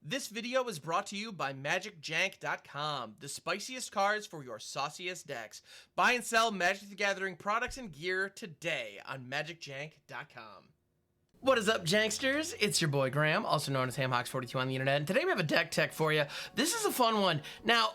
This video is brought to you by MagicJank.com, the spiciest cards for your sauciest decks. Buy and sell Magic the Gathering products and gear today on MagicJank.com. What is up, Janksters? It's your boy Graham, also known as HamHocks42 on the internet, and today we have a deck tech for you. This is a fun one. Now,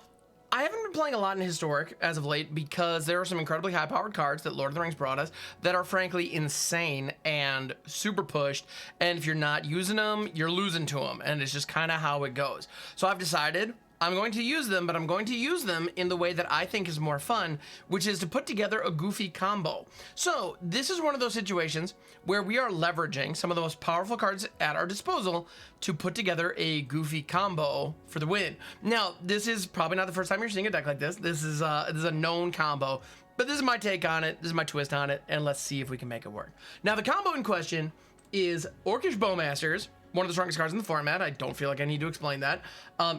I haven't been playing a lot in Historic as of late because there are some incredibly high-powered cards that Lord of the Rings brought us that are frankly insane and super pushed, and if you're not using them, you're losing to them, and it's just kind of how it goes. So I've decided I'm going to use them, but I'm going to use them in the way that I think is more fun, which is to put together a goofy combo. So this is one of those situations where we are leveraging some of the most powerful cards at our disposal to put together a goofy combo for the win. Now, this is probably not the first time you're seeing a deck like this. This is a known combo, but this is my take on it. This is my twist on it, and let's see if we can make it work. Now, the combo in question is Orcish Bowmasters, one of the strongest cards in the format. I don't feel like I need to explain that.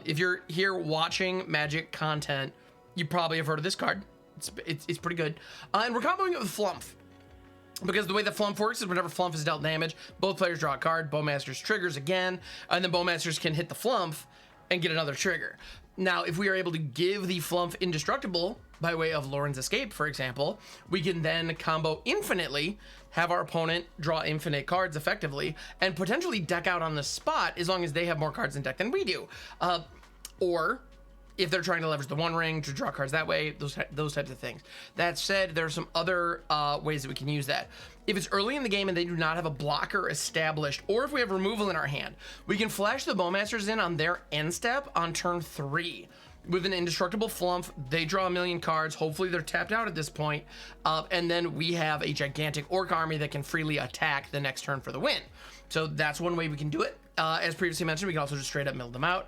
If you're here watching Magic content, you probably have heard of this card. It's pretty good. And we're comboing it with Flumph, because the way that Flumph works is whenever Flumph is dealt damage, both players draw a card, Bowmasters triggers again, and then Bowmasters can hit the Flumph and get another trigger. Now, if we are able to give the Flumph indestructible by way of Loran's Escape, for example, we can then combo infinitely, have our opponent draw infinite cards effectively, and potentially deck out on the spot as long as they have more cards in deck than we do. Or if they're trying to leverage the One Ring to draw cards that way, those types of things. That said, there are some other ways that we can use that. If it's early in the game and they do not have a blocker established, or if we have removal in our hand, we can flash the Bowmasters in on their end step on turn 3. With an indestructible Flumph, they draw a million cards. Hopefully they're tapped out at this point. And then we have a gigantic Orc army that can freely attack the next turn for the win. So that's one way we can do it. As previously mentioned, we can also just straight up mill them out.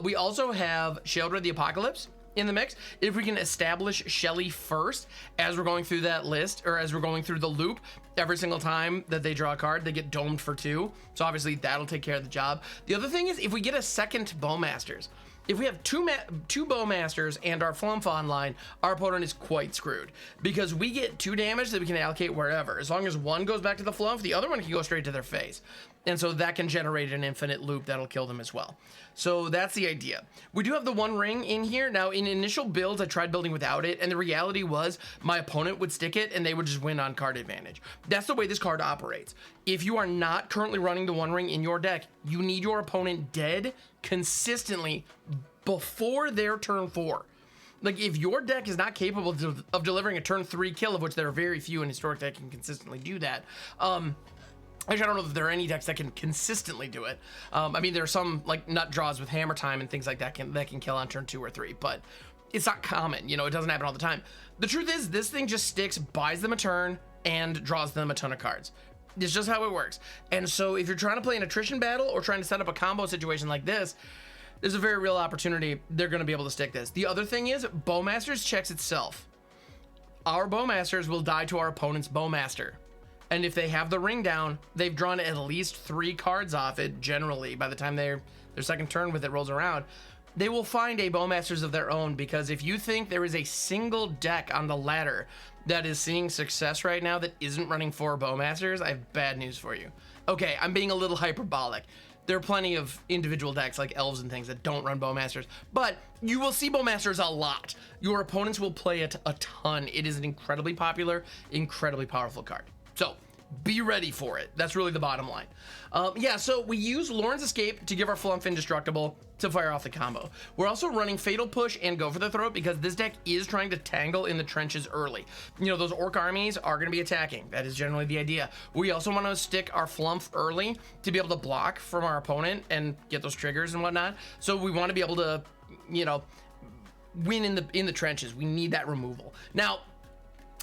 We also have Sheoldred the Apocalypse in the mix. If we can establish Shelly first as we're going through that list, or as we're going through the loop, every single time that they draw a card, they get domed for 2. So obviously that'll take care of the job. The other thing is, if we get a second Bowmasters, if we have two Bowmasters and our Flumph online, our opponent is quite screwed, because we get 2 damage that we can allocate wherever. As long as one goes back to the Flumph, the other one can go straight to their face. And so that can generate an infinite loop that'll kill them as well. So that's the idea. We do have the One Ring in here. Now, in initial builds, I tried building without it, and the reality was my opponent would stick it and they would just win on card advantage. That's the way this card operates. If you are not currently running the One Ring in your deck, you need your opponent dead consistently before their turn 4. Like, if your deck is not capable of delivering a turn 3 kill, of which there are very few in Historic that can consistently do that, actually, I don't know if there are any decks that can consistently do it. I mean, there are some, like, nut draws with Hammer Time and things like that that can kill on turn 2 or 3, but it's not common. You know, it doesn't happen all the time. The truth is, this thing just sticks, buys them a turn, and draws them a ton of cards. It's just how it works. And so if you're trying to play an attrition battle or trying to set up a combo situation like this, there's a very real opportunity they're going to be able to stick this. The other thing is, Bowmasters checks itself. Our Bowmasters will die to our opponent's Bowmaster. And if they have the ring down, they've drawn at least 3 cards off it, generally, by the time their second turn with it rolls around. They will find a Bowmasters of their own, because if you think there is a single deck on the ladder that is seeing success right now that isn't running 4 Bowmasters, I have bad news for you. Okay, I'm being a little hyperbolic. There are plenty of individual decks like Elves and things that don't run Bowmasters, but you will see Bowmasters a lot. Your opponents will play it a ton. It is an incredibly popular, incredibly powerful card. So be ready for it. That's really the bottom line. Yeah, so we use Loran's Escape to give our Flumph indestructible to fire off the combo. We're also running Fatal Push and Go for the Throat because this deck is trying to tangle in the trenches early. You know, those Orc armies are going to be attacking. That is generally the idea. We also want to stick our Flumph early to be able to block from our opponent and get those triggers and whatnot. So we want to be able to, you know, win in the trenches. We need that removal. Now,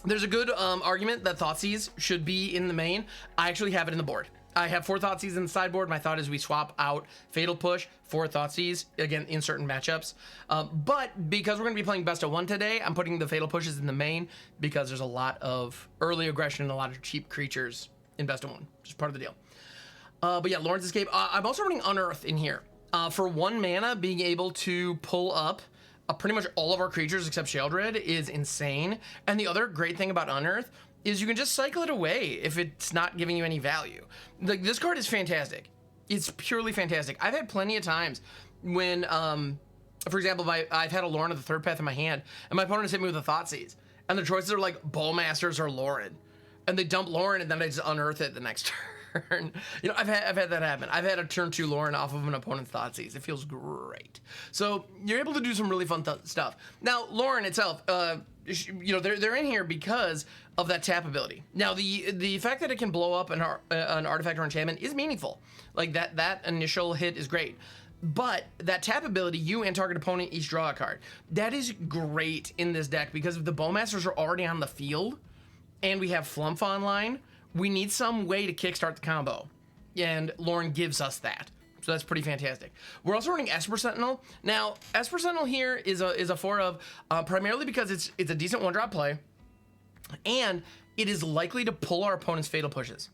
there's a good argument that Thoughtseize should be in the main. I actually have it in the board. I have 4 Thoughtseize in the sideboard. My thought is we swap out Fatal Push for Thoughtseize, again, in certain matchups. But because we're going to be playing best of 1 today, I'm putting the Fatal Pushes in the main because there's a lot of early aggression and a lot of cheap creatures in best of 1, just part of the deal. But yeah, Loran's Escape. I'm also running Unearth in here. For 1 mana, being able to pull up pretty much all of our creatures except Sheoldred is insane. And the other great thing about Unearth is you can just cycle it away if it's not giving you any value. Like, this card is fantastic. It's purely fantastic. I've had plenty of times when, for example, I've had a Loran of the third path in my hand, and my opponent has hit me with a Thoughtseize, and the choices are like Bowmasters or Loran, and they dump Loran, and then I just unearth it the next turn. You know, I've had that happen. I've had a turn 2 Loran off of an opponent's Thoughtseize. It feels great. So you're able to do some really fun stuff. Now, Loran itself, you know, they're in here because of that tap ability. Now, the fact that it can blow up an artifact or enchantment is meaningful. Like that initial hit is great. But that tap ability, you and target opponent each draw a card. That is great in this deck because if the Bowmasters are already on the field and we have Flumph online, we need some way to kickstart the combo. And Loran gives us that. So that's pretty fantastic. We're also running Esper Sentinel. Now, Esper Sentinel here is a 4 of, primarily because it's a decent 1-drop play, and it is likely to pull our opponent's Fatal Pushes.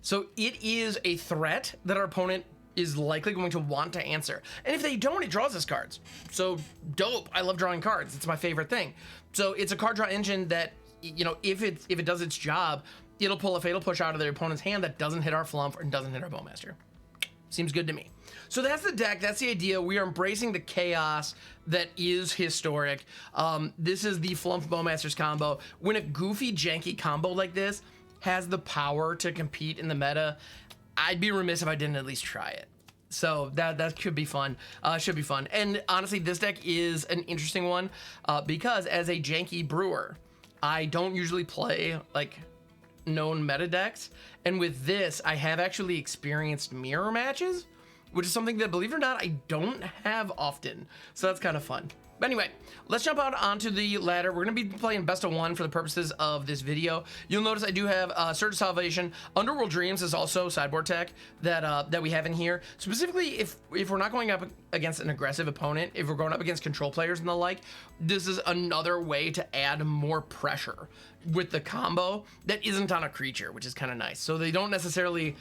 So it is a threat that our opponent is likely going to want to answer. And if they don't, it draws us cards. So dope. I love drawing cards. It's my favorite thing. So it's a card draw engine that, you know, if it does its job, it'll pull a Fatal Push out of their opponent's hand that doesn't hit our Flumph and doesn't hit our Bowmaster. Seems good to me. So that's the deck. That's the idea. We are embracing the chaos that is historic. This is the Flumph Bowmasters combo. When a goofy, janky combo like this has the power to compete in the meta, I'd be remiss if I didn't at least try it. So that could be fun. Should be fun. And honestly, this deck is an interesting one because as a janky brewer, I don't usually play like known meta decks, and with this I have actually experienced mirror matches, which is something that, believe it or not, I don't have often, so that's kind of fun. But anyway, let's jump out onto the ladder. We're going to be playing best of 1 for the purposes of this video. You'll notice I do have Surge of Salvation. Underworld Dreams is also sideboard tech that we have in here. Specifically, if we're not going up against an aggressive opponent, if we're going up against control players and the like, this is another way to add more pressure with the combo that isn't on a creature, which is kind of nice. So they don't necessarily...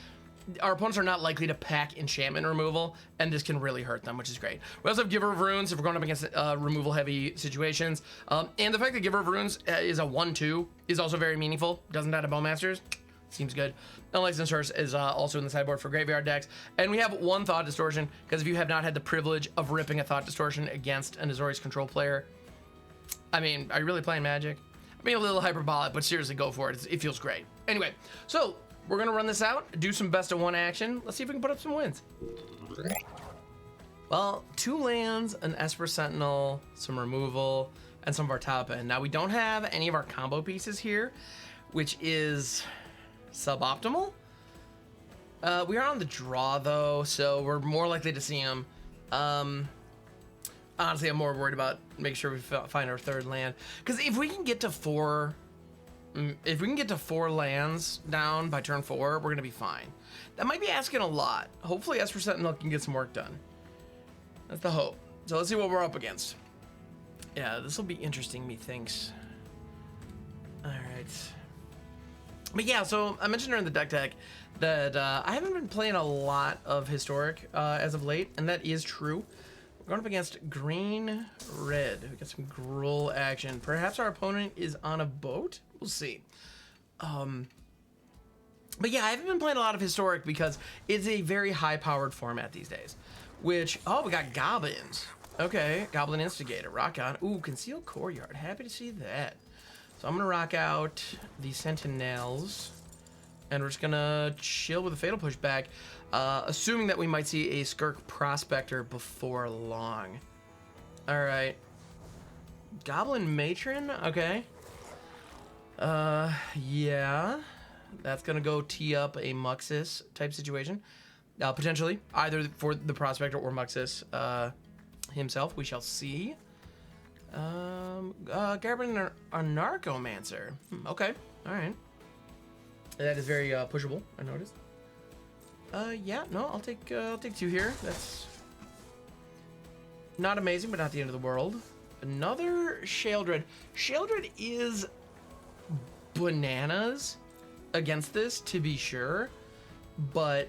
Our opponents are not likely to pack enchantment removal, and this can really hurt them, which is great. We also have Giver of Runes if we're going up against removal-heavy situations. And the fact that Giver of Runes is a 1/2 is also very meaningful. Doesn't add a Bowmasters. Seems good. Unlicensed Source is also in the sideboard for graveyard decks. And we have 1 Thought Distortion, because if you have not had the privilege of ripping a Thought Distortion against an Azorius control player, I mean, are you really playing Magic? I mean, a little hyperbolic, but seriously, go for it. It feels great. Anyway, so... we're going to run this out, do some best of 1 action. Let's see if we can put up some wins. Well, 2 lands, an Esper Sentinel, some removal, and some of our top end. Now, we don't have any of our combo pieces here, which is suboptimal. We are on the draw, though, so we're more likely to see them. Honestly, I'm more worried about making sure we find our 3rd land. Because if we can get to 4... if we can get to 4 lands down by turn 4, we're going to be fine. That might be asking a lot. Hopefully Esper Sentinel can get some work done. That's the hope. So let's see what we're up against. Yeah, this will be interesting, methinks. Alright. But yeah, so I mentioned during the deck tech that I haven't been playing a lot of Historic as of late, and that is true. We're going up against green-red. We got some Gruul action. Perhaps our opponent is on a boat? We'll see. But yeah, I haven't been playing a lot of Historic because it's a very high-powered format these days. Which, oh, we got Goblins. Okay, Goblin Instigator, rock on. Ooh, Concealed Courtyard, happy to see that. So I'm gonna rock out the Sentinels, and we're just gonna chill with a Fatal Push back, assuming that we might see a Skirk Prospector before long. All right, Goblin Matron, okay. Yeah, that's gonna go tee up a Muxus type situation, potentially either for the Prospector or Muxus himself. We shall see. Garbin a Narcomancer. Okay, all right. That is very pushable, I noticed. Yeah, no, I'll take 2 here. That's not amazing, but not the end of the world. Another Sheoldred. Sheoldred is bananas against this, to be sure, but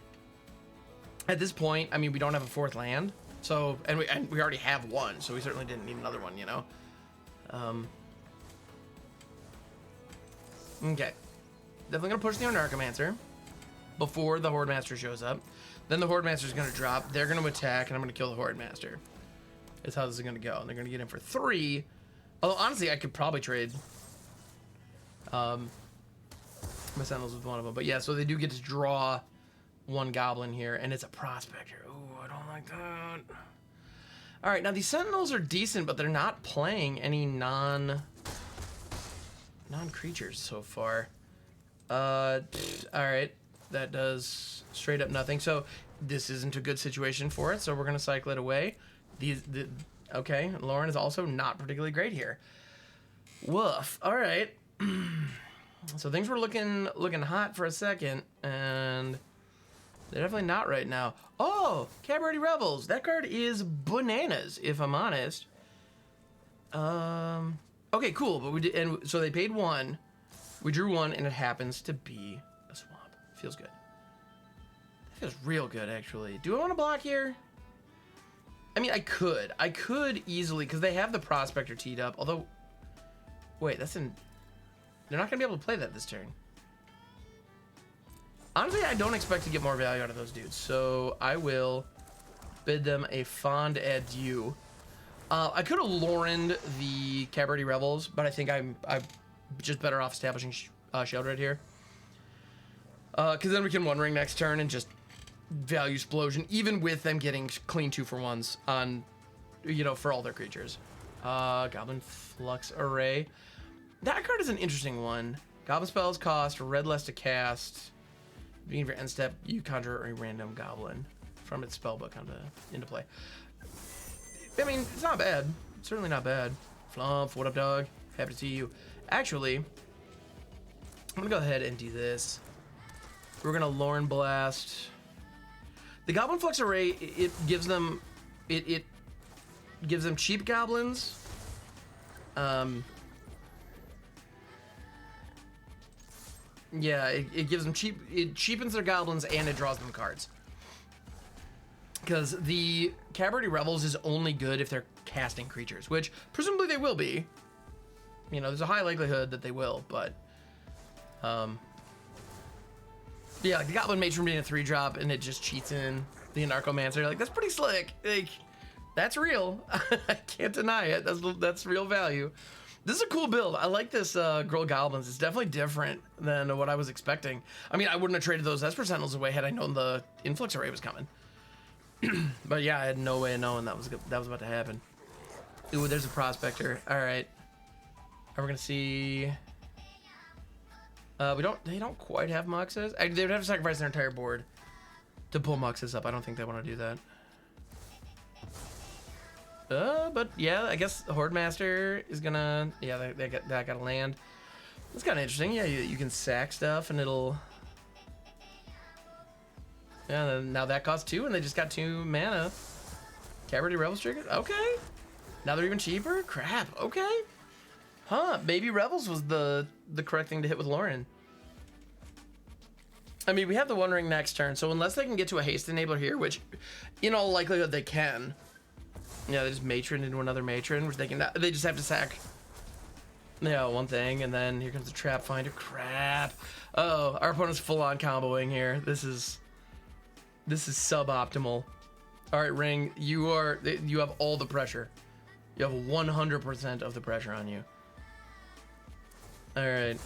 at this point, I mean, we don't have a 4th land, so and we already have 1, so we certainly didn't need another one, you know. Okay, definitely gonna push the Narcomancer before the Horde Master shows up. Then the Horde Master is going to drop. They're going to attack, and I'm going to kill the Horde Master. That's how this is going to go. And they're going to get in for 3. Although, honestly, I could probably trade my Sentinels with one of them. But yeah, so they do get to draw 1 Goblin here, and it's a Prospector. Ooh, I don't like that. All right, now these Sentinels are decent, but they're not playing any non-creatures so far. All right, that does straight up nothing. So this isn't a good situation for it, so we're going to cycle it away. Okay, Loran is also not particularly great here. Woof. All right. So things were looking hot for a second, and they're definitely not right now. Oh, Cabaret Rebels. That card is bananas, if I'm honest. Okay, cool. But we did, and so they paid 1. We drew 1, and it happens to be a swamp. Feels good. That feels real good, actually. Do I want to block here? I mean, I could easily, because they have the Prospector teed up. Although, wait, they're not gonna be able to play that this turn. Honestly, I don't expect to get more value out of those dudes, so I will bid them a fond adieu. I could have Loran'd the Cabaret Rebels, but I think I'm just better off establishing Sheoldred here. Because then we can One Ring next turn and just value explosion, even with them getting clean 2-for-1s on, for all their creatures. Goblin Flux Array. That card is an interesting one. Goblin spells cost red less to cast. Beginning of your end step, you conjure a random goblin from its spellbook into play. I mean, it's not bad. It's certainly not bad. Flumph, what up, dog? Happy to see you. Actually, I'm gonna go ahead and do this. We're gonna Loran Blast. The Goblin Flux Array, it gives them cheap goblins. Yeah, it gives them it cheapens their goblins and it draws them cards. Because the Cabaret Rebels is only good if they're casting creatures, which presumably they will be. There's a high likelihood that they will, but yeah, like the Goblin Matron being a 3-drop and it just cheats in the Anarchomancer. Like, that's pretty slick. Like, that's real. I can't deny it. That's real value. This is a cool build. I like this Gruul Goblins. It's definitely different than what I was expecting. I mean, I wouldn't have traded those Esper Sentinels away had I known the Influx Array was coming. But yeah, I had no way of knowing that was about to happen. Ooh, there's a Prospector. All right. Are we gonna see? They don't quite have Muxes. They would have to sacrifice their entire board to pull Muxes up. I don't think they want to do that. But yeah, I guess the Horde Master is gonna. Yeah, that got to land. That's kind of interesting. Yeah, you can sack stuff and it'll. Yeah, now that costs 2 and they just got 2 mana. Cabaret Rebels triggered. Okay. Now they're even cheaper. Crap. Okay. Huh? Maybe Rebels was the correct thing to hit with Loran. I mean, we have the One Ring next turn, so unless they can get to a haste enabler here, which in all likelihood they can. Yeah, they just matron into another matron, which they just have to sack. Yeah, one thing, and then here comes the Trap Finder. Crap. Oh, our opponent's full on comboing here. This is suboptimal. All right, Ring, you have all the pressure. You have 100% of the pressure on you. All right.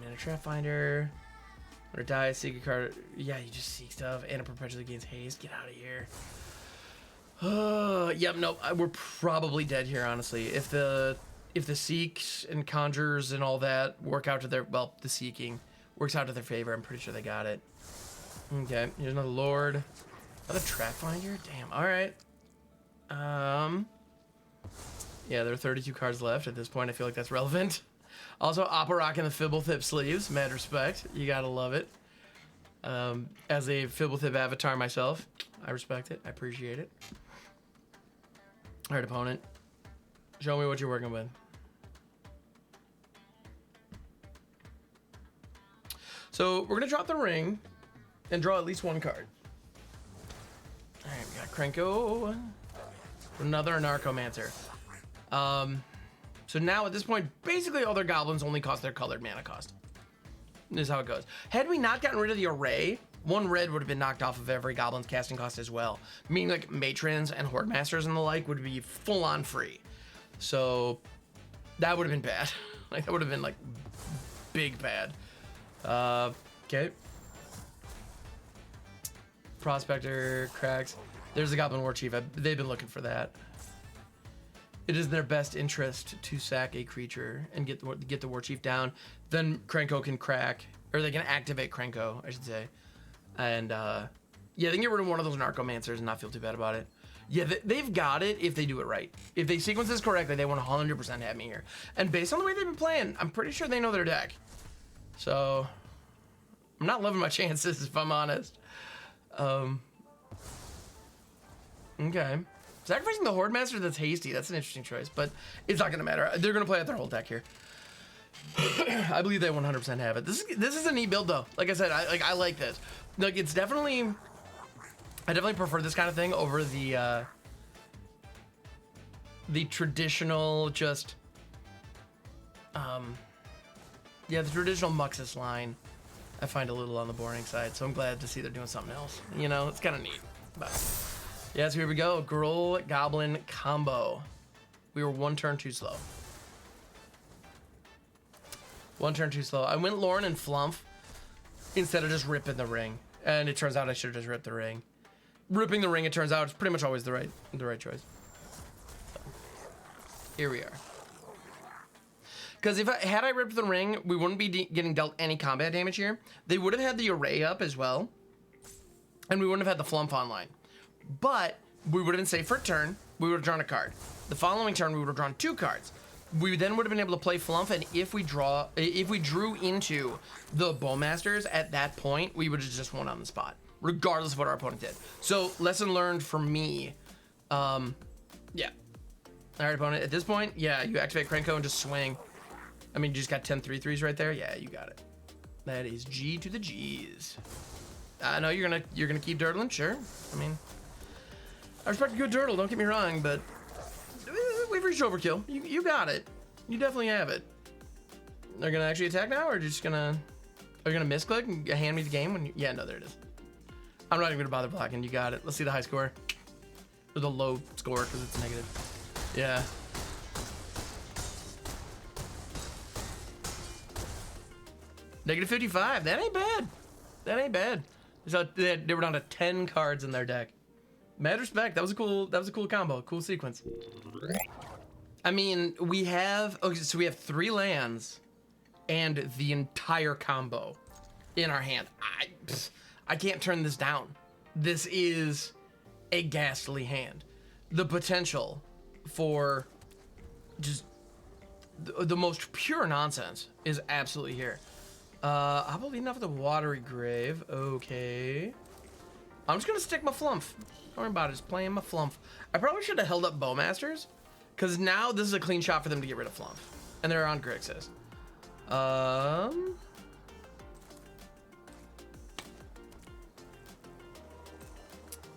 Mana Trap Finder. Or die, seek a card. Yeah, you just seek stuff, and it perpetually gains haste. Get out of here. Yep, no, we're probably dead here, honestly. If the seeks and conjures and all that work out to their, well, the seeking works out to their favor, I'm pretty sure they got it. Okay, here's another Lord. Another Trap Finder? Damn, alright. Yeah, there are 32 cards left. At this point, I feel like that's relevant. Also, Aparok in the Fibblethip sleeves. Mad respect. You gotta love it. As a Fibblethip avatar myself, I respect it. I appreciate it. Alright, opponent. Show me what you're working with. So, we're gonna drop the ring and draw at least one card. Alright, we got Krenko. Another Anarchomancer. So now at this point, basically all their goblins only cost their colored mana cost. This is how it goes. Had we not gotten rid of the array, 1 red would have been knocked off of every Goblin's casting cost as well. Meaning like Matrons and Horde Masters and the like would be full on free. So that would have been bad. Like that would have been like big bad. Okay. Prospector, cracks. There's the Goblin War Chief. They've been looking for that. It is in their best interest to sack a creature and get the War Chief down. Then Krenko can crack, or they can activate Krenko, I should say. And yeah, they can get rid of one of those Narcomancers and not feel too bad about it. Yeah, they've got it if they do it right. If they sequence this correctly, they 100% have me here. And based on the way they've been playing, I'm pretty sure they know their deck. So I'm not loving my chances, if I'm honest. Okay. Sacrificing the Horde Master, that's hasty. That's an interesting choice, but it's not going to matter. They're going to play out their whole deck here. I believe they 100% have it. This is a neat build, though. Like I said, I like this. Like, it's definitely... I definitely prefer this kind of thing over the traditional just... yeah, the traditional Muxus line. I find a little on the boring side, so I'm glad to see they're doing something else. You know, it's kind of neat. But yeah, so here we go. Gruul Goblin combo. We were 1 turn too slow. 1 turn too slow. I went Loran and Flumph instead of just ripping the ring. And it turns out I should have just ripped the ring. Ripping the ring, it turns out, is pretty much always the right choice. So, here we are. Because had I ripped the ring, we wouldn't be getting dealt any combat damage here. They would have had the array up as well. And we wouldn't have had the Flumph online. But we would have been safe for a turn. We would have drawn a card. The following turn, we would have drawn 2 cards. We then would have been able to play Flumph, and if we drew into the Bowmasters at that point, we would have just won on the spot, regardless of what our opponent did. So, lesson learned for me. Yeah. All right, opponent. At this point, yeah, you activate Krenko and just swing. I mean, you just got 10 3/3s right there. Yeah, you got it. That is G to the G's. I know you're gonna keep dirtling, sure. I mean, I respect a good turtle. Don't get me wrong, but we've reached overkill. You got it. You definitely have it. They're gonna actually attack now, or just gonna? Are you gonna misclick and hand me the game when? Yeah, no, there it is. I'm not even gonna bother blocking. You got it. Let's see the high score, or the low score because it's negative. Yeah. Negative 55. That ain't bad. That ain't bad. So they were down to 10 cards in their deck. Mad respect. That was a cool combo. Cool sequence. I mean, we have 3 lands and the entire combo in our hand. I can't turn this down. This is a ghastly hand. The potential for just the most pure nonsense is absolutely here. How about leading off with the Watery Grave? Okay. I'm just gonna stick my Flumph. Don't worry about it, just playing my Flumph. I probably should have held up Bowmasters, because now this is a clean shot for them to get rid of Flumph. And they're on Grixis.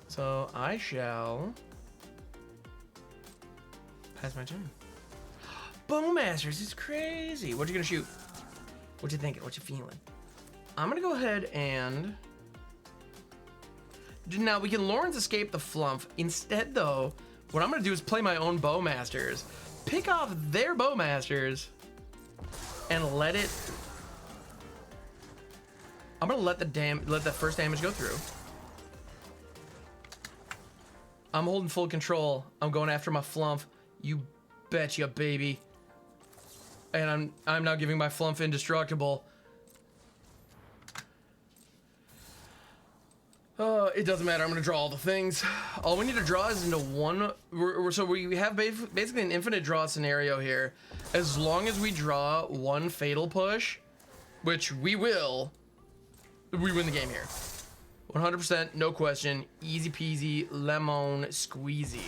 So I shall pass my turn. Bowmasters is crazy. What you gonna shoot? What you thinking? What you feeling? I'm gonna go ahead and now we can Loran's escape the Flumph. Instead, though, what I'm gonna do is play my own Bowmasters, pick off their Bowmasters, and let it. I'm gonna let the first damage go through. I'm holding full control. I'm going after my Flumph. You betcha, baby. And I'm now giving my Flumph indestructible. It doesn't matter. I'm gonna draw all the things. All we need to draw is into one. So we have basically an infinite draw scenario here. As long as we draw one fatal push, which we will, we win the game here. 100%, no question. Easy peasy, lemon squeezy.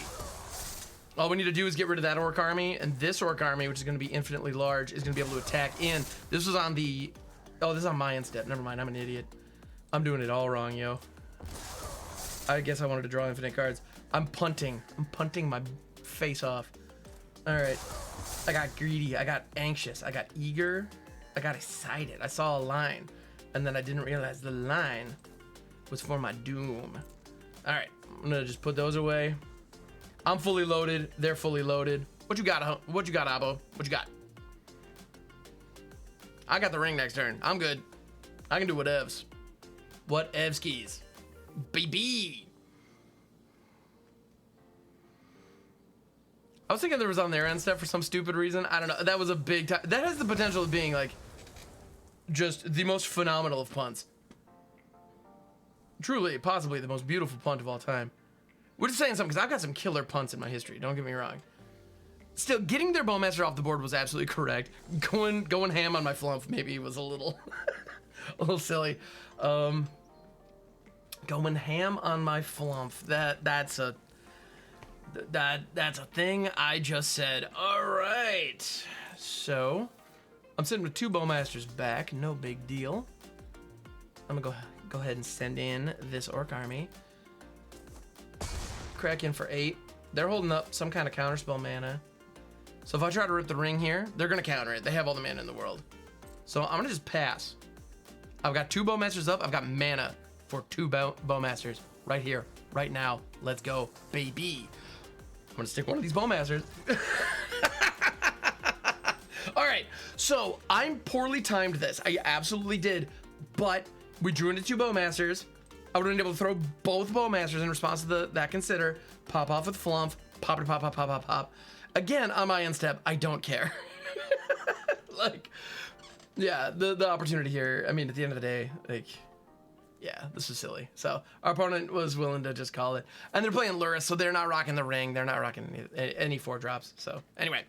All we need to do is get rid of that Orc army, and this Orc army, which is going to be infinitely large, is going to be able to attack in. This was on the... Oh, this is on my end step. Never mind, I'm an idiot. I'm doing it all wrong, yo. I guess I wanted to draw infinite cards. I'm punting. I'm punting my face off. All right. I got greedy. I got anxious. I got eager. I got excited. I saw a line, and then I didn't realize the line was for my doom. All right, I'm gonna just put those away. I'm fully loaded. They're fully loaded. What you got? What you got, Abo? What you got? I got the ring next turn. I'm good. I can do whatevs. Whatevskis. Baby. I was thinking there was on their end stuff for some stupid reason. I don't know. That was a big time. That has the potential of being like just the most phenomenal of punts. Truly, possibly the most beautiful punt of all time. We're just saying something because I've got some killer punts in my history. Don't get me wrong. Still, getting their Bowmaster off the board was absolutely correct. Going ham on my Flumph maybe was a little, a little silly. Going ham on my Flumph. That's a thing I just said. All right. So, I'm sitting with 2 Bowmasters back. No big deal. I'm gonna go ahead and send in this Orc army. Crack in for 8. They're holding up some kind of counterspell mana. So if I try to rip the ring here, they're gonna counter it. They have all the mana in the world. So I'm gonna just pass. I've got 2 Bowmasters up. I've got mana for 2 Bowmasters right here, right now. Let's go, baby. I'm gonna stick one of these Bowmasters. All right, so I'm poorly timed this. I absolutely did, but we drew into 2 Bowmasters. I would have been able to throw both Bowmasters in response to that consider. Pop off with Flumph. Pop it, pop, pop, pop, pop, pop. Again, on my end step, I don't care. Like, yeah, the opportunity here, I mean, at the end of the day, like, yeah, this is silly. So our opponent was willing to just call it. And they're playing Lurrus, so they're not rocking the ring. They're not rocking any 4-drops. So anyway,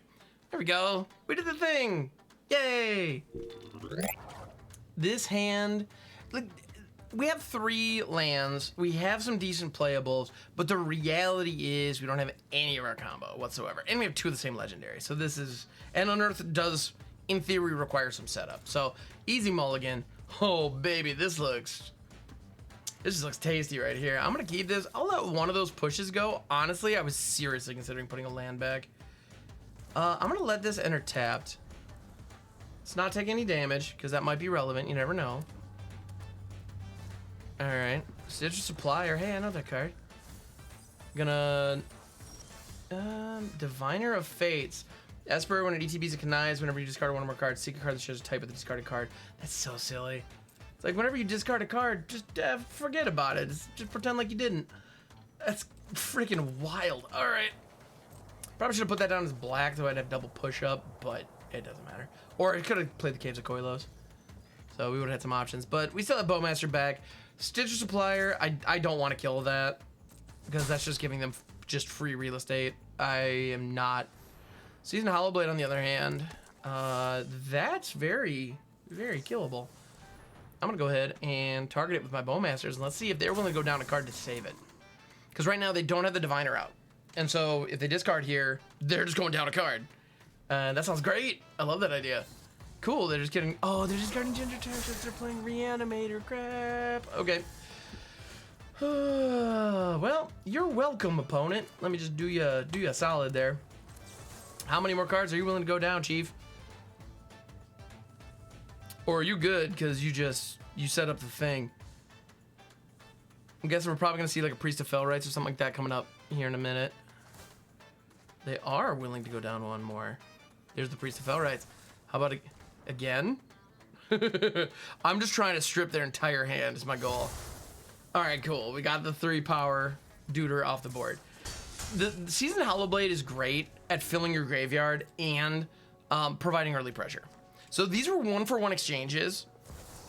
there we go. We did the thing. Yay. This hand, like, we have 3 lands. We have some decent playables, but the reality is we don't have any of our combo whatsoever. And we have 2 of the same legendary. So this is, and Unearth does, in theory, require some setup. So easy mulligan. Oh, baby, this just looks tasty right here. I'm gonna keep this. I'll let one of those pushes go. Honestly, I was seriously considering putting a land back. I'm gonna let this enter tapped. Let's not take any damage, because that might be relevant. You never know. Alright. Stitch Supplier. Hey, I know that card. Gonna... Diviner of Fates. Esper, when it ETBs, it connives whenever you discard one or more cards. Seek a card that shows a type of the discarded card. That's so silly. It's like, whenever you discard a card, just forget about it. Just pretend like you didn't. That's freaking wild. Alright. Probably should have put that down as black, so I'd have double push-up, but it doesn't matter. Or it could have played the Caves of Koilos. So we would have had some options. But we still have Bowmaster back. Stitcher Supplier, I don't want to kill that, because that's just giving them just free real estate. I am not. Seasoned Hollowblade, on the other hand, that's very, very killable. I'm going to go ahead and target it with my Bowmasters, and let's see if they're willing to go down a card to save it. Because right now they don't have the Diviner out. And so if they discard here, they're just going down a card. That sounds great. I love that idea. Cool, they're just getting... Oh, they're just guarding Ginger Terrors. They're playing Reanimator. Crap. Okay. Well, you're welcome, opponent. Let me just do you a solid there. How many more cards are you willing to go down, Chief? Or are you good because you set up the thing? I'm guessing we're probably going to see like a Priest of Fellrights or something like that coming up here in a minute. They are willing to go down one more. There's the Priest of Fellrights. How about again? I'm just trying to strip their entire hand is my goal. All right, cool. We got the 3-power Duder off the board. The Seasoned Hollowblade is great at filling your graveyard and providing early pressure. So these were 1-for-1 exchanges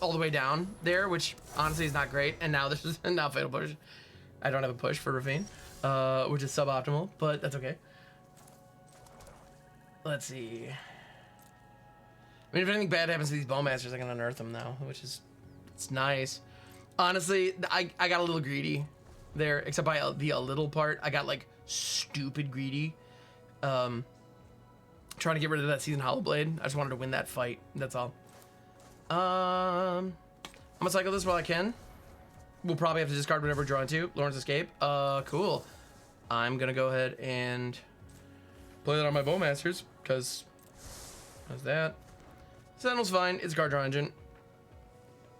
all the way down there, which honestly is not great. And now this is now Fatal Push. I don't have a push for Ravine, which is suboptimal, but that's okay. Let's see. I mean, if anything bad happens to these Bowmasters, I can unearth them now, which is, it's nice. Honestly, I got a little greedy there, except by the a little part. I got like stupid greedy. Trying to get rid of that Seasoned Hollowblade. I just wanted to win that fight. That's all. I'm gonna cycle this while I can. We'll probably have to discard whatever we're drawing to. Loran's Escape. Cool. I'm gonna go ahead and play that on my Bowmasters, because how's that? Sentinel's fine. It's Guard Draw Engine.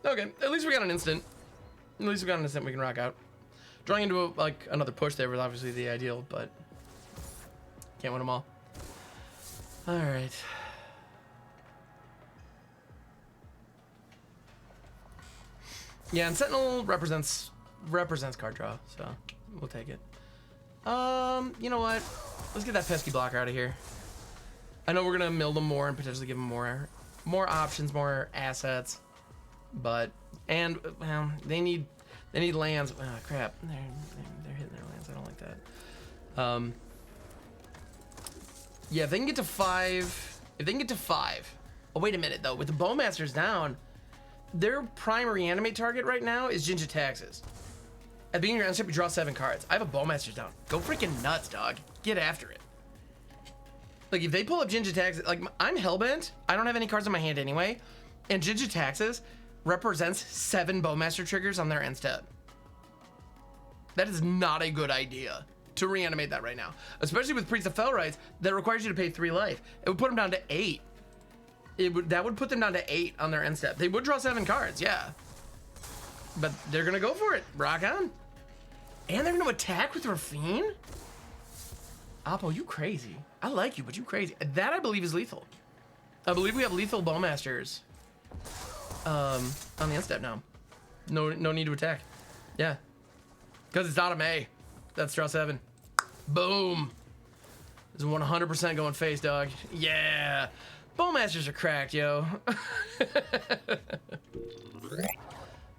Okay, at least we got an instant. At least we got an instant we can rock out. Drawing into like another push there was obviously the ideal, but can't win them all. All right. Yeah, and Sentinel represents card draw, so we'll take it. You know what? Let's get that pesky blocker out of here. I know we're gonna mill them more and potentially give them more options, more assets, but well, they need lands. Oh, crap, they're hitting their lands. I don't like that. Yeah, if they can get to 5, oh wait a minute though, with the Bowmasters down, their prime reanimate target right now is Jinja Taxes. At the beginning of your end step, you draw 7 cards. I have a Bowmasters down. Go freaking nuts, dog. Get after it. Like, if they pull up Jinja Taxes, like, I'm hellbent. I don't have any cards in my hand anyway. And Jinja Taxes represents 7 Bowmaster triggers on their end step. That is not a good idea to reanimate that right now. Especially with Priest of Fellrights that requires you to pay 3 life. It would put them down to 8. That would put them down to 8 on their end step. They would draw 7 cards, yeah. But they're gonna go for it. Rock on. And they're gonna attack with Rafine? Oppo, you crazy. I like you, but you crazy. That I believe is lethal. I believe we have lethal Bowmasters on the end step now. No need to attack. Yeah. Because it's not a May. That's draw 7. Boom. This is 100% going face, dog. Yeah. Bowmasters are cracked, yo.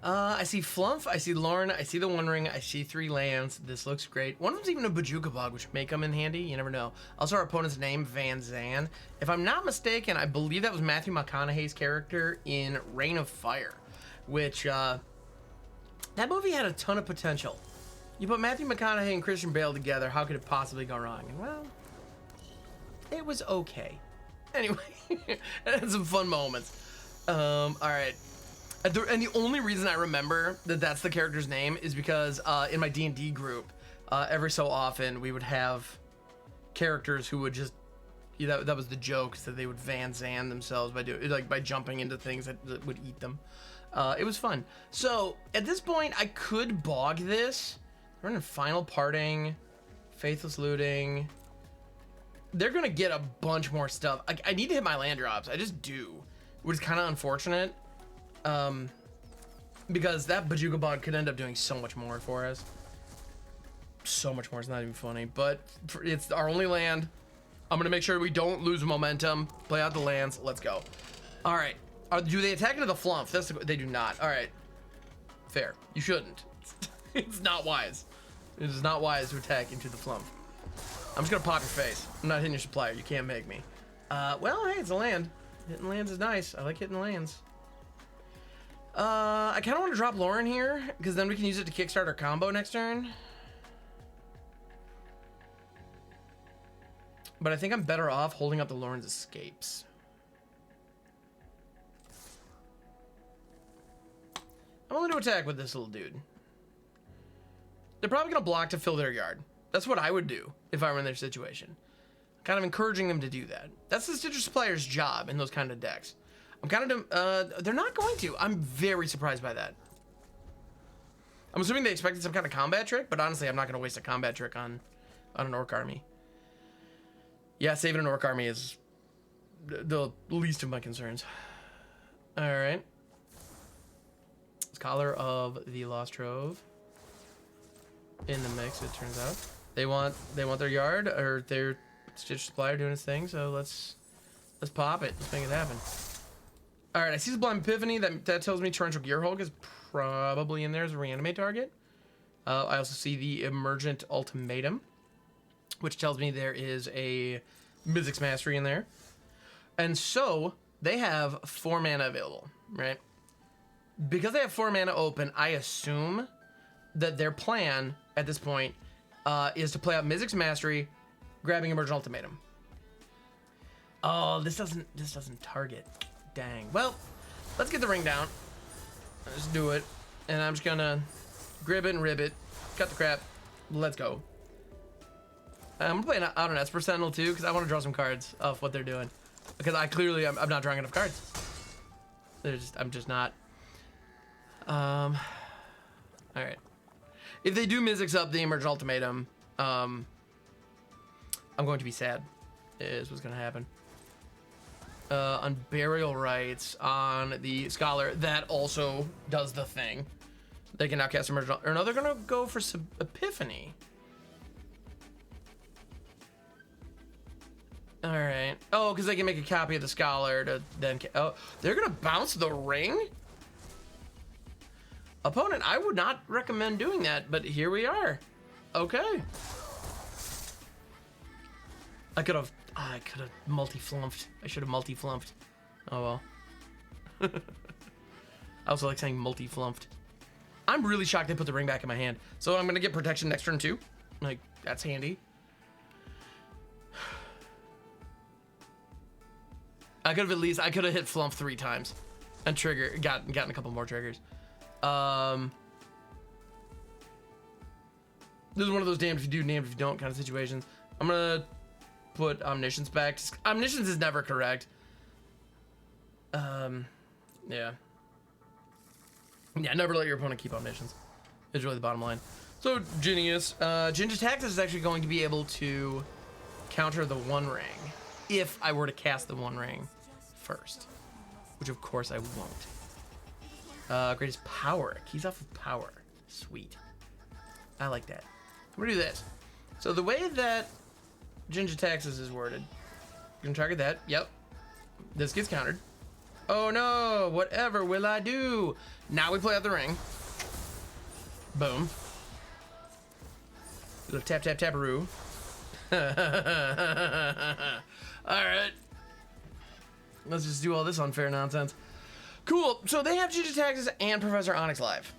I see Flumph, I see Loran, I see the One Ring, I see 3 lands. This looks great. One of them's even a Bojuka Bog, which may come in handy. You never know. Also, our opponent's name, Van Zan. If I'm not mistaken, I believe that was Matthew McConaughey's character in Reign of Fire, which, that movie had a ton of potential. You put Matthew McConaughey and Christian Bale together, how could it possibly go wrong? And, well, it was okay. Anyway, it had some fun moments. All right. And the only reason I remember that that's the character's name is because in my D&D group, every so often we would have characters who would just, that was the joke, that they would Van Zan themselves by jumping into things that would eat them. It was fun. So at this point, I could bog this. We're in Final Parting, Faithless Looting. They're gonna get a bunch more stuff. I need to hit my land drops. I just do, which is kind of unfortunate. Because that Bojuka Bog could end up doing so much more for us. So much more, it's not even funny. But it's our only land. I'm gonna make sure we don't lose momentum. Play out the lands, let's go. All right, do they attack into the Flumph? They do not, all right. Fair, you shouldn't. It's not wise. It is not wise to attack into the Flumph. I'm just gonna pop your face. I'm not hitting your supplier, you can't make me. Well, hey, it's a land. Hitting lands is nice, I like hitting lands. I kind of want to drop Loran here, because then we can use it to kickstart our combo next turn. But I think I'm better off holding up the Loran's escapes. I'm willing to attack with this little dude. They're probably going to block to fill their yard. That's what I would do if I were in their situation. Kind of encouraging them to do that. That's the Citrus player's job in those kind of decks. I'm kind of, they're not going to. I'm very surprised by that. I'm assuming they expected some kind of combat trick, but honestly, I'm not going to waste a combat trick on an Orc army. Yeah, saving an Orc army is the least of my concerns. All right. Scholar of the Lost Trove in the mix, it turns out. They want their yard, or their Stitch Supplier doing its thing, so let's pop it. Let's make it happen. All right, I see Sublime Epiphany. That tells me Torrential Gearhulk is probably in there as a reanimate target. I also see the Emergent Ultimatum, which tells me there is a Mizzix Mastery in there. And so they have 4 mana available, right? Because they have 4 mana open, I assume that their plan at this point is to play out Mizzix Mastery, grabbing Emergent Ultimatum. Oh, this doesn't target. Dang. Well, let's get the ring down. Let's do it. And I'm just gonna grib it and rib it. Cut the crap. Let's go. I'm gonna play out an Esper Sentinel too, because I want to draw some cards off what they're doing. Because I'm not drawing enough cards. I'm just not. All right. If they do Mizzix up the Emerge Ultimatum, I'm going to be sad, is what's going to happen. On Burial Rites, on the Scholar, that also does the thing. They can now cast Emerge, or no, they're going to go for Epiphany. All right. Oh, because they can make a copy of the Scholar to then... Oh, they're going to bounce the ring? Opponent, I would not recommend doing that, but here we are. Okay. I could have multi-flumphed. I should have multi-flumphed. Oh well. I also like saying multi-flumphed. I'm really shocked they put the ring back in my hand. So I'm gonna get protection next turn too. Like, that's handy. I could have hit Flumph 3 times and gotten a couple more triggers. This is one of those damned if you do, damned if you don't kind of situations. I'm gonna put Omniscience back. Omniscience is never correct. Yeah. Yeah, never let your opponent keep Omniscience. Is really the bottom line. So, Genius. Ginger Tactics is actually going to be able to counter the One Ring if I were to cast the One Ring first. Which, of course, I won't. Greatest Power. Keys off of Power. Sweet. I like that. I'm gonna do this. So, the way that Ginger Taxes is worded, gonna target that. Yep. This gets countered. Oh no! Whatever will I do? Now we play out the ring. Boom. Little tap tap taparoo. All right. Let's just do all this unfair nonsense. Cool. So they have Ginger Taxes and Professor Onyx live.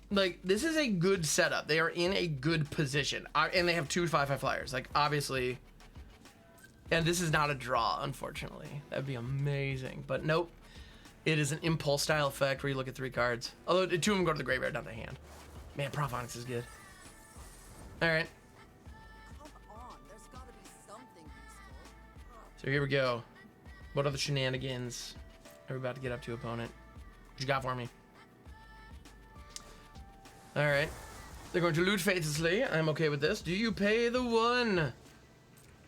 Like, this is a good setup. They are in a good position, and they have 2 5/5 flyers. Like, obviously. And this is not a draw, unfortunately. That'd be amazing. But nope. It is an impulse style effect where you look at 3 cards. Although 2 of them go to the graveyard, not the hand. Man, Prof Onyx is good. Alright. So here we go. What other shenanigans are we about to get up to, opponent? What you got for me? Alright. They're going to loot faithlessly. I'm okay with this. Do you pay the 1?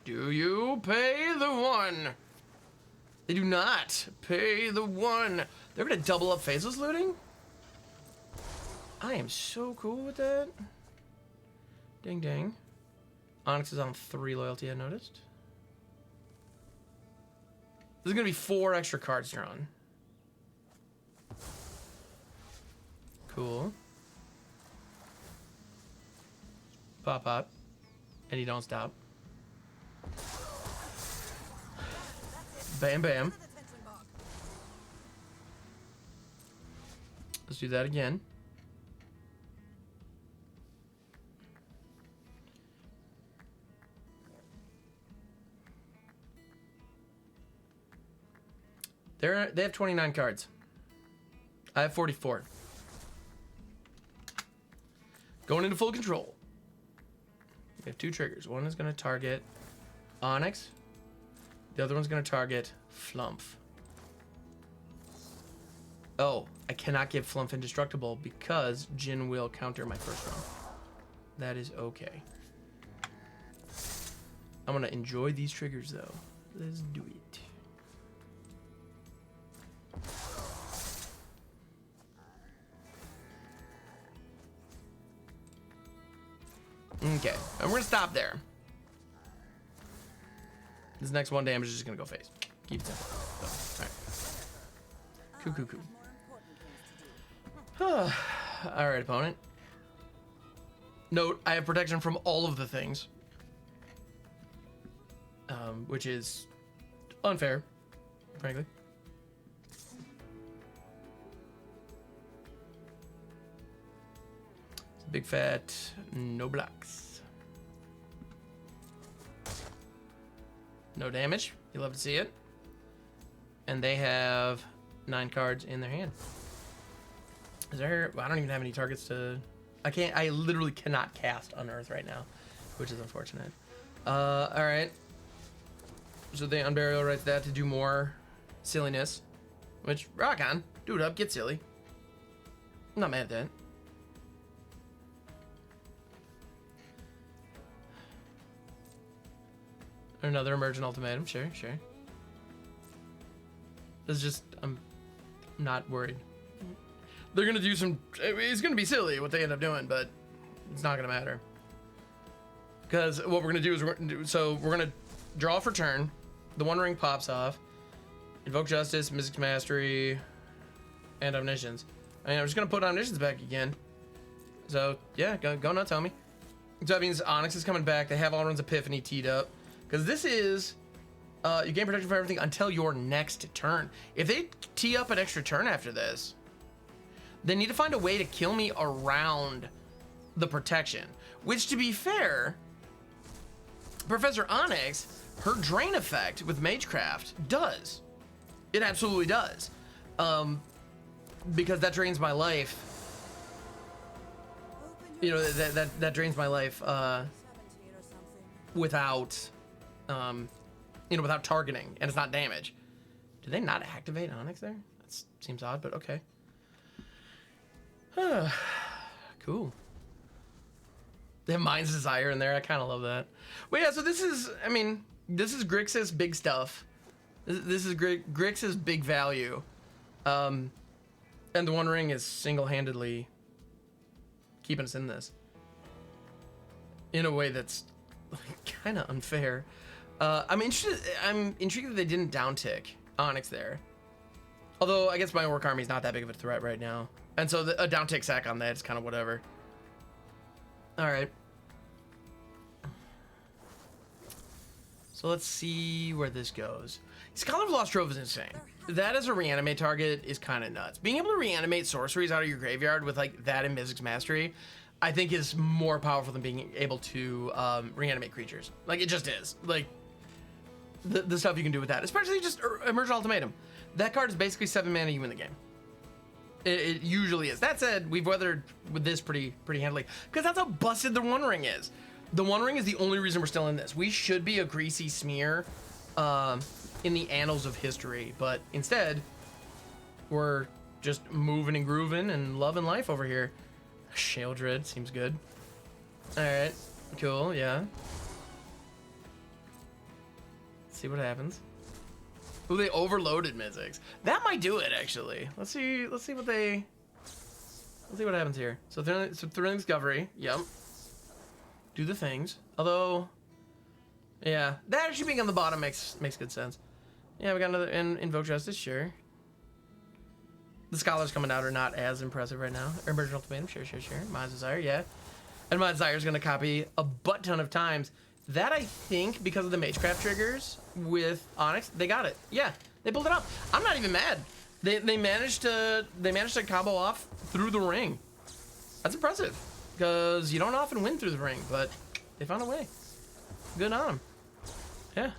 Do you pay the 1? They do not pay the 1. They're gonna double up faceless looting? I am so cool with that. Ding ding. Onyx is on 3 loyalty, I noticed. There's gonna be 4 extra cards you're on. Cool. Pop up. And you don't stop. Bam, bam. Let's do that again. They have 29 cards. I have 44. Going into full control. We have 2 triggers. One is going to target Onyx. The other one's going to target Flumph. Oh, I cannot give Flumph indestructible because Jin will counter my first round. That is okay. I'm going to enjoy these triggers, though. Let's do it. Okay, and we're going to stop there. This next 1 damage is just gonna go face. Keep it simple. So, alright. Cool. Alright, opponent. Note, I have protection from all of the things. Which is unfair, frankly. It's a big fat no blocks. No damage. You love to see it. And they have 9 cards in their hand. Is there... Well, I don't even have any targets to... I literally cannot cast Unearth right now, which is unfortunate. Alright. So they unburial rights that to do more silliness. Which, rock on. Do it up. Get silly. I'm not mad at that. Another emergent ultimatum. Sure. It's just, I'm not worried. They're gonna do some, it's gonna be silly what they end up doing, but it's not gonna matter. Because what we're gonna do is we're gonna draw for turn. The One Ring pops off. Invoke Justice, Mystic's Mastery, and Omniscience. I mean, I'm just gonna put Omniscience back again. So yeah, go nuts, homie. So that means Onyx is coming back. They have Alrund's Epiphany teed up. Because this is, you gain protection for everything until your next turn. If they tee up an extra turn after this, they need to find a way to kill me around the protection. Which, to be fair, Professor Onyx, her drain effect with Magecraft does. It absolutely does. Because that drains my life. You know, that drains my life without, you know, without targeting, and it's not damage. Did they not activate Onyx there? That seems odd, but okay. Cool. They have Mind's Desire in there. I kind of love that. Well, yeah, so this is, I mean, this is Grixis big stuff. This is Grixis big value. And the One Ring is single-handedly keeping us in this. In a way that's kind of unfair. I'm intrigued that they didn't downtick Onyx there. Although, I guess my Orc army is not that big of a threat right now. And so a downtick sack on that is kind of whatever. Alright. So let's see where this goes. Scholar of Lost Trove is insane. That as a reanimate target is kind of nuts. Being able to reanimate sorceries out of your graveyard with like that and Mystic's Mastery, I think is more powerful than being able to reanimate creatures. Like, it just is. Like, the stuff you can do with that. Especially just Emergent Ultimatum. That card is basically 7 mana, you win the game. It usually is. That said, we've weathered with this pretty handily. Because that's how busted the One Ring is. The One Ring is the only reason we're still in this. We should be a greasy smear in the annals of history. But instead, we're just moving and grooving and loving life over here. Sheoldred seems good. Alright, cool, yeah. Let's see what happens. Oh, they overloaded Mystics. That might do it, actually. Let's see what happens here. So Thrilling Discovery, yep. Do the things. Although, yeah, that actually being on the bottom makes good sense. Yeah, we got another Invoke Justice, sure. The Scholars coming out are not as impressive right now. Emergent Ultimatum, sure. Mind's Desire, yeah. And Mind's Desire is going to copy a butt ton of times. That, I think, because of the Magecraft triggers with Onyx, they got it. Yeah, they pulled it up. I'm not even mad. They managed to combo off through the ring. That's impressive, because you don't often win through the ring, but they found a way. Good on them. Yeah.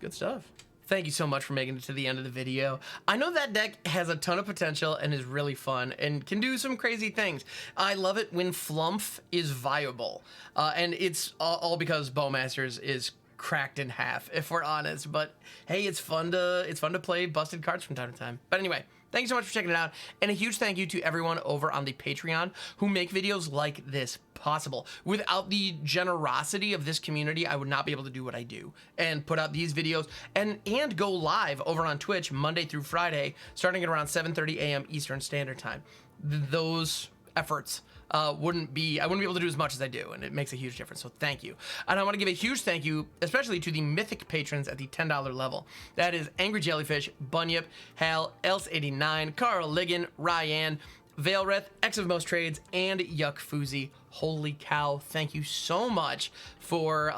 Good stuff. Thank you so much for making it to the end of the video. I know that deck has a ton of potential and is really fun and can do some crazy things. I love it when Flumph is viable. And it's all because Bowmasters is cracked in half, if we're honest. But hey, it's fun to play busted cards from time to time. But anyway, thank you so much for checking it out. And a huge thank you to everyone over on the Patreon who make videos like this possible. Without the generosity of this community, I would not be able to do what I do and put out these videos and go live over on Twitch Monday through Friday, starting at around 7:30 a.m. Eastern Standard Time. Those efforts I wouldn't be able to do as much as I do, and it makes a huge difference, so thank you. And I want to give a huge thank you, especially to the Mythic patrons at the $10 level. That is Angry Jellyfish, Bunyip, Hal, Else89, Carl Ligon, Ryan, Veilreth, X of Most Trades, and Yuck Foozy. Holy cow, thank you so much for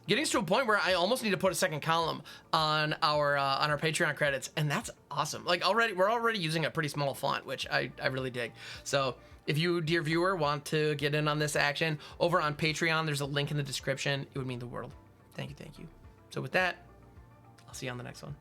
getting us to a point where I almost need to put a second column on our Patreon credits, and that's awesome. Like, we're already using a pretty small font, which I really dig. So if you, dear viewer, want to get in on this action, over on Patreon, there's a link in the description. It would mean the world. Thank you. So with that, I'll see you on the next one.